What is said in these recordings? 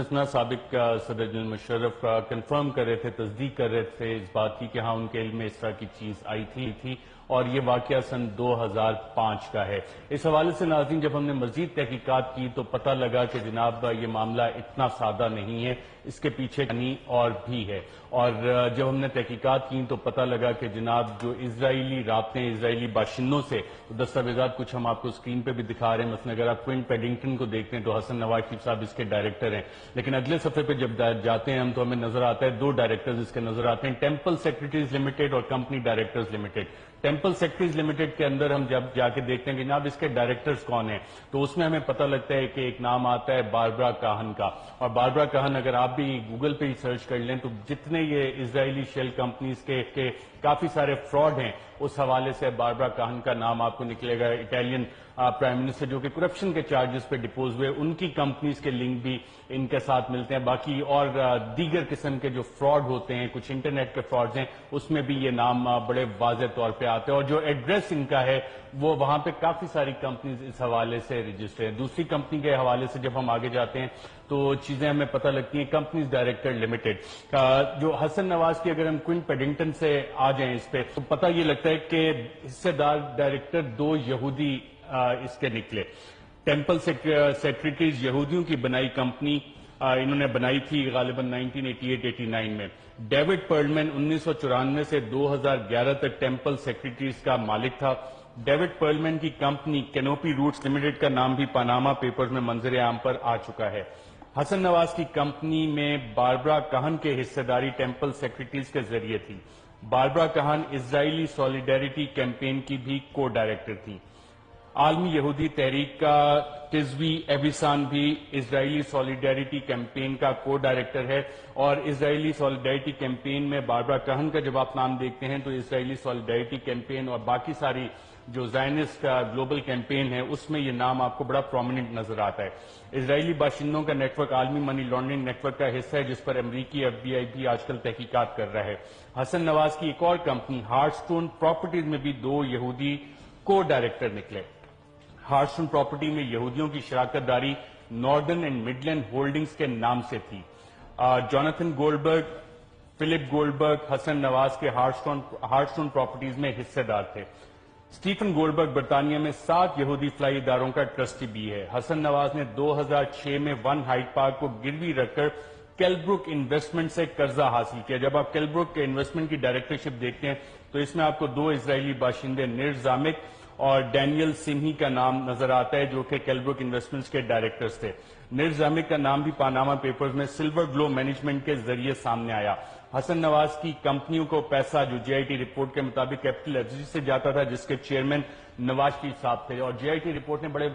سنا سابق صدر جنرل مشرف کنفرم کر رہے تھے، تصدیق کر رہے تھے اس بات کی کہ ہاں ان کے علم میں اس طرح کی چیز آئی تھی اور یہ واقعہ سن 2005 کا ہے۔ اس حوالے سے ناظرین جب ہم نے مزید تحقیقات کی تو پتہ لگا کہ جناب یہ معاملہ اتنا سادہ نہیں ہے، اس کے پیچھے کہانی اور بھی ہے۔ اور جب ہم نے تحقیقات کی تو پتہ لگا کہ جناب جو اسرائیلی رابطے اسرائیلی باشندوں سے دستاویزات کچھ ہم آپ کو اسکرین پہ بھی دکھا رہے ہیں، مثلا اگر آپ کوئن پیڈنگٹن کو دیکھتے ہیں تو حسن نواز شریف صاحب اس کے ڈائریکٹر ہیں، لیکن اگلے صفحے پہ جب جاتے ہیں ہم تو ہمیں نظر آتا ہے دو ڈائریکٹرز اس کے نظر آتے ہیں، ٹیمپل سیکریٹریز لمیٹڈ اور company directors limited. Temple secretaries limited کے اندر ہم جب جا کے دیکھتے ہیں کہ جناب اس کے ڈائریکٹرز کون ہیں تو اس میں ہمیں پتہ لگتا ہے کہ ایک نام آتا ہے باربرا کاہن کا، اور باربرا کاہن اگر آپ بھی گوگل پہ ہی سرچ کر لیں تو جتنے یہ اسرائیلی شیل کمپنیز کے کافی سارے فراڈ ہیں اس حوالے سے باربرا کاہن کا نام آپ کو نکلے گا۔ اٹالین پرائم منسٹر جو کہ کرپشن کے چارجز پہ ڈپوز ہوئے، ان کی کمپنیز کے لنک بھی ان کے ساتھ ملتے ہیں۔ باقی اور دیگر قسم کے جو فراڈ ہوتے ہیں، کچھ انٹرنیٹ کے فراڈز ہیں، اس میں بھی یہ نام بڑے واضح طور پہ آتے ہیں، اور جو ایڈریس ان کا ہے وہ وہاں پہ کافی ساری کمپنیز اس حوالے سے رجسٹر ہیں۔ دوسری کمپنی کے حوالے سے جب ہم آگے جاتے ہیں تو چیزیں ہمیں پتہ لگتی ہیں۔ کمپنیز ڈائریکٹر لمیٹڈ جو حسن نواز کی، اگر ہم کوئن پیڈنگٹن سے آ جائیں اس پہ تو پتہ یہ لگتا ہے کہ حصے دار ڈائریکٹر دو یہودی اس کے نکلے۔ ٹیمپل سیکریٹریز یہودیوں کی بنائی کمپنی انہوں نے بنائی تھی غالباً 1988-89 میں۔ ڈیوڈ پرلمن 1994 سے 2011 تک ٹیمپل سیکریٹریز کا مالک تھا۔ ڈیوڈ پرلمن کی کمپنی کینوپی روٹس لمیٹڈ کا نام بھی پاناما پیپرز میں منظر عام پر آ چکا ہے۔ حسن نواز کی کمپنی میں باربرا کاہن کے حصہ داری ٹیمپل سیکریٹریز کے ذریعے تھی۔ باربرا کاہن اسرائیلی سولیڈیریٹی کیمپین کی بھی کو ڈائریکٹر تھی۔ عالمی یہودی تحریک کا ٹزوی ایبیسان بھی اسرائیلی سولیڈیریٹی کیمپین کا کو ڈائریکٹر ہے، اور اسرائیلی سولیڈیریٹی کیمپین میں باربرا کاہن کا جب آپ نام دیکھتے ہیں تو اسرائیلی سولیڈیریٹی کیمپین اور باقی ساری جو زائنسٹ گلوبل کیمپین ہے اس میں یہ نام آپ کو بڑا پرومیننٹ نظر آتا ہے۔ اسرائیلی باشندوں کا نیٹ ورک عالمی منی لانڈرنگ نیٹ ورک کا حصہ ہے جس پر امریکی ایف بی آئی بھی آج کل تحقیقات کر رہا ہے۔ حسن نواز کی ایک اور کمپنی ہارٹ سٹون پراپرٹیز میں بھی دو یہودی کو ڈائریکٹر نکلے۔ ہارٹ سٹون پراپرٹی میں یہودیوں کی شراکت داری ناردرن اینڈ مڈلینڈ ہولڈنگز کے نام سے تھی۔ جوناتھن گولڈبرگ، فلپ گولڈبرگ حسن نواز کے ہارٹ سٹون پراپرٹیز میں حصہ دار تھے۔ سٹیفن گولڈبرگ برطانیہ میں 7 یہودی فلائی اداروں کا ٹرسٹی بھی ہے۔ حسن نواز نے 2006 میں ون ہائیڈ پارک کو گروی رکھ کر کیلبروک انویسٹمنٹ سے قرضہ حاصل کیا۔ جب آپ کیلبروک کے انویسٹمنٹ کی ڈائریکٹرشپ دیکھتے ہیں تو اس میں آپ کو دو اسرائیلی باشندے نیر زامک اور ڈینیل سمہی کا نام نظر آتا ہے جو کہ کیلبروک انویسٹمنٹس کے ڈائریکٹرز تھے۔ نیر زامک کا نام بھی پاناما پیپرز میں سلور گلو مینجمنٹ کے ذریعے سامنے آیا۔ حسن نواز کی کمپنیوں کو پیسہ جو جے آئی ٹی رپورٹ کے مطابق کیپٹل ایفزی سے جاتا تھا جس کے چیئرمین نواز شریف صاحب تھے، اور جے آئی ٹی رپورٹ نے بڑے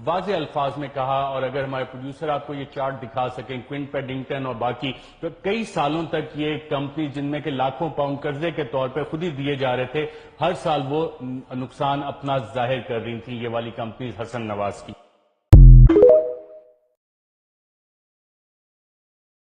واضح الفاظ میں کہا، اور اگر ہمارے پروڈیوسر آپ کو یہ چارٹ دکھا سکیں کوئن پیڈنگٹن اور باقی، تو کئی سالوں تک یہ کمپنی جن میں کہ لاکھوں پاؤنڈ قرضے کے طور پہ خود ہی دیے جا رہے تھے، ہر سال وہ نقصان اپنا ظاہر کر رہی تھیں یہ والی کمپنیز حسن نواز کی۔